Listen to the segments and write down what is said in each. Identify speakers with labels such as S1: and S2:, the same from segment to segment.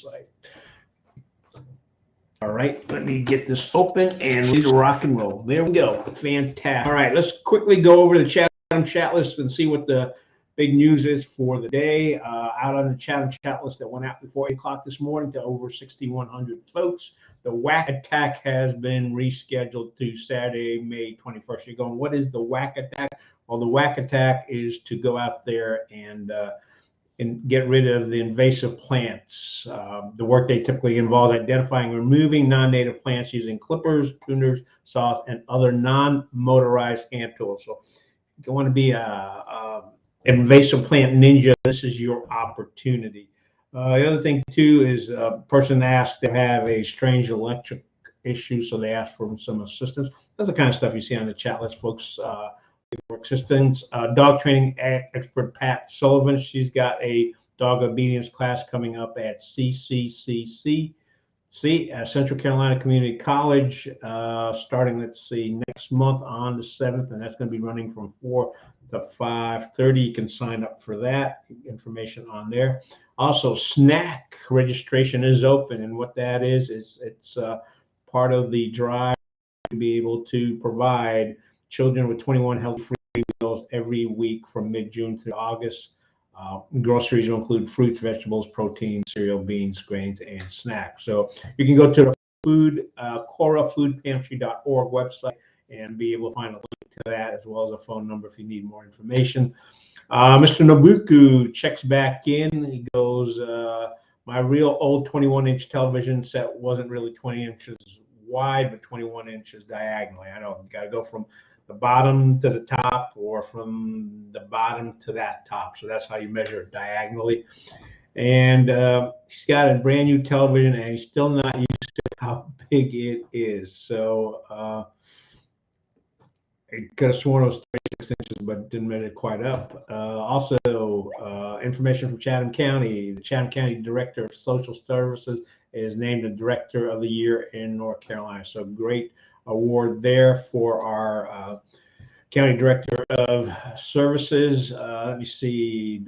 S1: website. All right, let me get this open and ready to rock and roll. There we go. Fantastic. All right, let's quickly go over the Chatham chat list and see what the big news is for the day. Out on the Chatham chat list that went out before 8 o'clock this morning to over 6,100 folks. The WAC attack has been rescheduled to Saturday, May 21st. You're going, what is the WAC attack? Well, the WAC attack is to go out there and get rid of the invasive plants. The workday typically involves identifying and removing non-native plants using clippers, pruners, saws, and other non-motorized hand tools. So if you want to be a invasive plant ninja, this is your opportunity. The other thing too is a person asked to have a strange electric issue, so they asked for some assistance. That's the kind of stuff you see on the chat list, folks. Assistance. Dog training expert Pat Sullivan. She's got a dog obedience class coming up at CCCC, Central Carolina Community College, starting, let's see, next month on the 7th, and that's going to be running from 4 to 5:30. You can sign up for that. Information on there. Also, snack registration is open, and what that is it's part of the drive to be able to provide children with 21 healthy free meals every week from mid-June through August. Groceries will include fruits, vegetables, protein, cereal, beans, grains, and snacks. So you can go to the corafoodpantry.org website and be able to find a link to that, as well as a phone number if you need more information. Mr. Nobuku checks back in. He goes, my real old 21-inch television set wasn't really 20 inches wide, but 21 inches diagonally. I know, got to go from the bottom to the top or from the bottom to that top. So that's how you measure it diagonally. And he's got a brand new television and he's still not used to how big it is. So I could have sworn it was 36 inches, but didn't measure it quite up. Also, information from Chatham County. The Chatham County Director of Social Services is named the Director of the Year in North Carolina. So great award there for our County Director of Services. Let me see.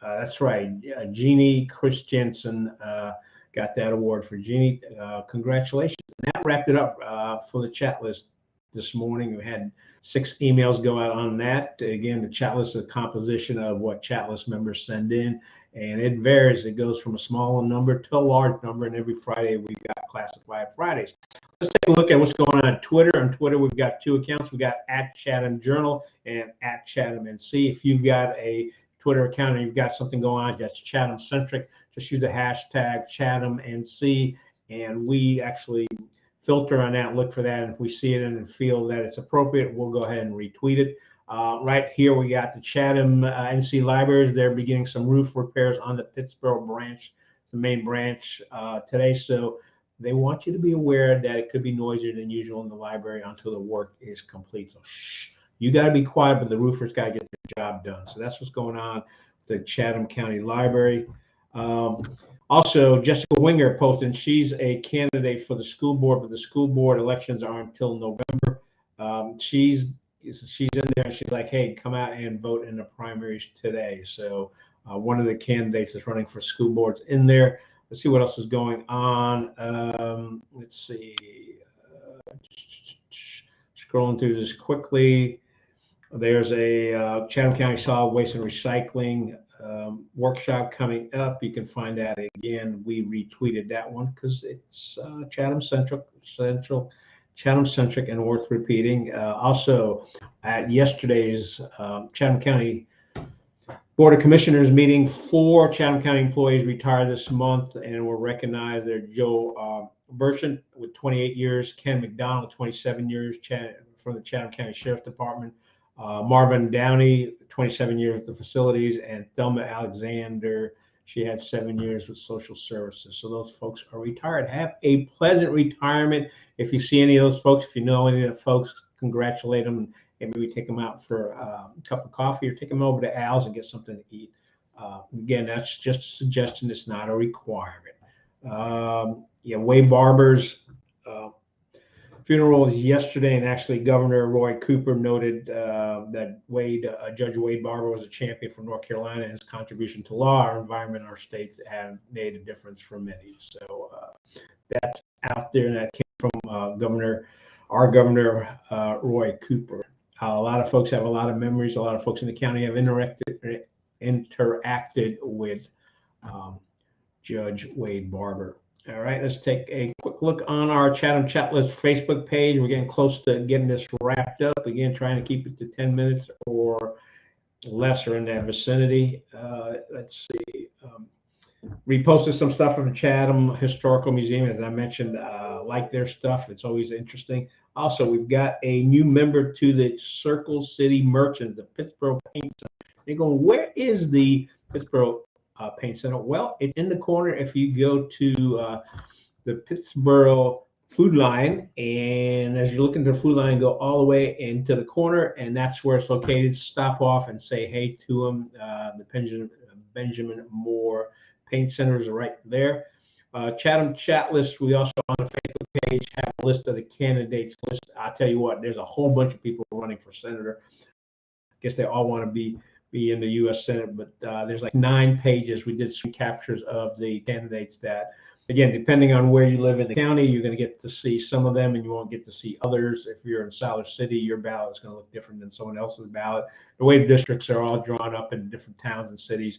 S1: That's right. Jeannie Christensen got that award for Jeannie. Congratulations. And that wrapped it up for the chat list this morning. We had 6 emails go out on that. Again, the chat list is a composition of what chat list members send in, and it varies. It goes from a small number to a large number, and every Friday we've got Classified Fridays. Let's take a look at what's going on Twitter. On Twitter, we've got 2 accounts. We got at Chatham Journal and at ChathamNC. If you've got a Twitter account and you've got something going on that's Chathamcentric, just use the hashtag ChathamNC, and we actually filter on that, look for that, and if we see it and feel that it's appropriate, we'll go ahead and retweet it. Right here we got the Chatham NC Libraries. They're beginning some roof repairs on the Pittsburgh branch, the main branch today. So they want you to be aware that it could be noisier than usual in the library until the work is complete. So shh, you got to be quiet, but the roofers got to get their job done. So that's what's going on with the Chatham County Library. Also, Jessica Winger posted, she's a candidate for the school board, but the school board elections are until November. She's in there and she's like, hey, come out and vote in the primaries today. So one of the candidates is running for school boards in there. Let's see what else is going on. Let's see. Scrolling through this quickly. There's a Chatham County Solid Waste and Recycling workshop coming up. You can find that again. We retweeted that one because it's Chathamcentric, Chathamcentric, and worth repeating. Also, at yesterday's Chatham County Board of Commissioners meeting, 4 Chatham County employees retired this month and were recognized. They're Joe Burchant with 28 years, Ken McDonald, 27 years from the Chatham County Sheriff's Department, Marvin Downey, 27 years with the facilities, and Thelma Alexander, she had 7 years with social services. So those folks are retired. Have a pleasant retirement. If you see any of those folks, if you know any of the folks, congratulate them and maybe take them out for a cup of coffee or take them over to Al's and get something to eat. Again, that's just a suggestion. It's not a requirement. Yeah, Wade Barbers funeral was yesterday, and actually Governor Roy Cooper noted that Judge Wade Barber was a champion for North Carolina, and his contribution to law, our environment, our state have made a difference for many. So that's out there, and that came from our Governor Roy Cooper. A lot of folks have a lot of memories. A lot of folks in the county have interacted with Judge Wade Barber. All right, let's take a quick look on our Chatham Chatlist Facebook page. We're getting close to getting this wrapped up. Again, trying to keep it to 10 minutes or less, or in that vicinity. Let's see. Reposted some stuff from the Chatham Historical Museum. As I mentioned, like their stuff. It's always interesting. Also, we've got a new member to the Circle City Merchants, the Pittsburgh Paint Center. They're going, where is the Pittsburgh Paint Center? Well, it's in the corner. If you go to the Pittsburgh Food Line, and as you're looking at the food line, go all the way into the corner, and that's where it's located. Stop off and say hey to them. The Benjamin Moore Paint Center is right there. Chatham Chatlist, we also on the Facebook page have a list of the candidates list. I'll tell you what, there's a whole bunch of people running for senator. I guess they all want to be in the U.S. Senate, but there's like 9 pages. We did some captures of the candidates that, again, depending on where you live in the county, you're going to get to see some of them and you won't get to see others. If you're in Siler City, your ballot is going to look different than someone else's ballot. The way the districts are all drawn up in different towns and cities.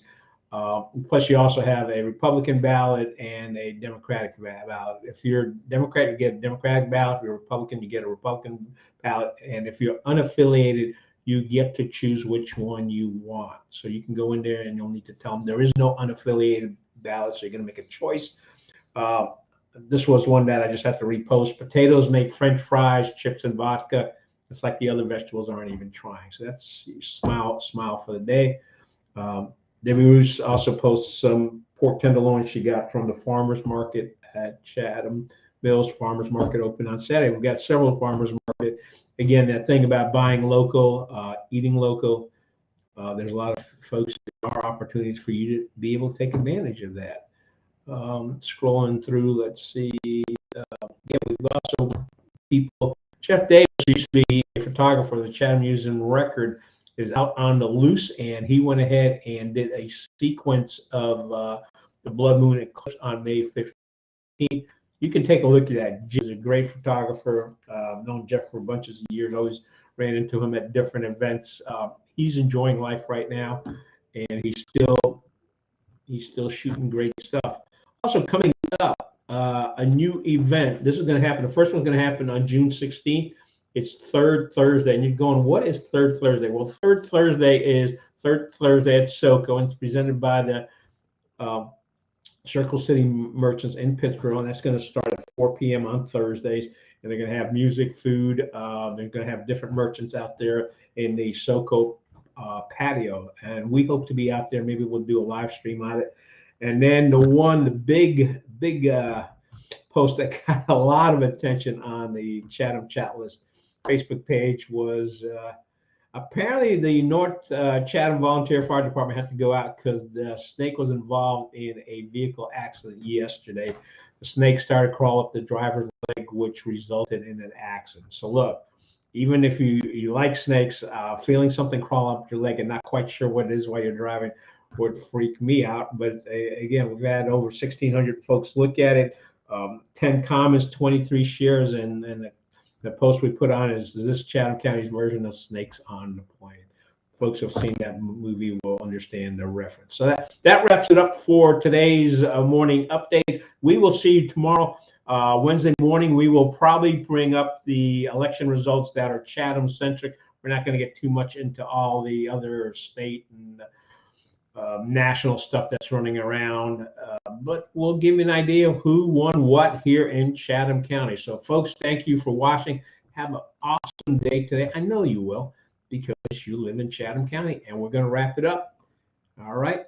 S1: Plus, you also have a Republican ballot and a Democratic ballot. If you're Democrat, you get a Democratic ballot. If you're a Republican, you get a Republican ballot. And if you're unaffiliated, you get to choose which one you want. So you can go in there and you'll need to tell them there is no unaffiliated ballot. So you're going to make a choice. This was one that I just have to repost. Potatoes make French fries, chips, and vodka. It's like the other vegetables aren't even trying. So that's smile for the day. Debbie Roos also posts some pork tenderloin she got from the farmers market at Chatham Mills Farmers Market open on Saturday. We've got several farmers market. Again, that thing about buying local, eating local. There's a lot of folks, there are opportunities for you to be able to take advantage of that. Scrolling through, let's see. Yeah, we've also people. Jeff Davis used to be a photographer. The Chatham Museum Record is out on the loose, and he went ahead and did a sequence of the blood moon eclipse on May 15th. You can take a look at that. He's a great photographer. Known Jeff for bunches of years. Always ran into him at different events. He's enjoying life right now, and he's still shooting great stuff. Also coming up, a new event. This is going to happen. The first one's going to happen on June 16th. It's Third Thursday, and you're going, what is Third Thursday? Well, Third Thursday is Third Thursday at SoCo, and it's presented by the Circle City Merchants in Pittsburgh, and that's going to start at 4 p.m. on Thursdays. And they're going to have music, food. They're going to have different merchants out there in the SoCo patio, and we hope to be out there. Maybe we'll do a live stream on it. And then the big post that got a lot of attention on the Chatham Chatlist Facebook page was apparently the North Chatham Volunteer Fire Department had to go out because the snake was involved in a vehicle accident yesterday. The snake started to crawl up the driver's leg, which resulted in an accident. So look, even if you like snakes, feeling something crawl up your leg and not quite sure what it is while you're driving would freak me out. But again, we've had over 1,600 folks look at it, 10 comments, 23 shares, and the post we put on is this Chatham County's version of Snakes on the Plane. Folks who have seen that movie will understand the reference. So that wraps it up for today's morning update. We will see you tomorrow, Wednesday morning. We will probably bring up the election results that are Chatham-centric. We're not going to get too much into all the other state and national stuff that's running around, but we'll give you an idea of who won what here in Chatham County. So folks, thank you for watching. Have an awesome day today. I know you will, because you live in Chatham County, and we're going to wrap it up. All right.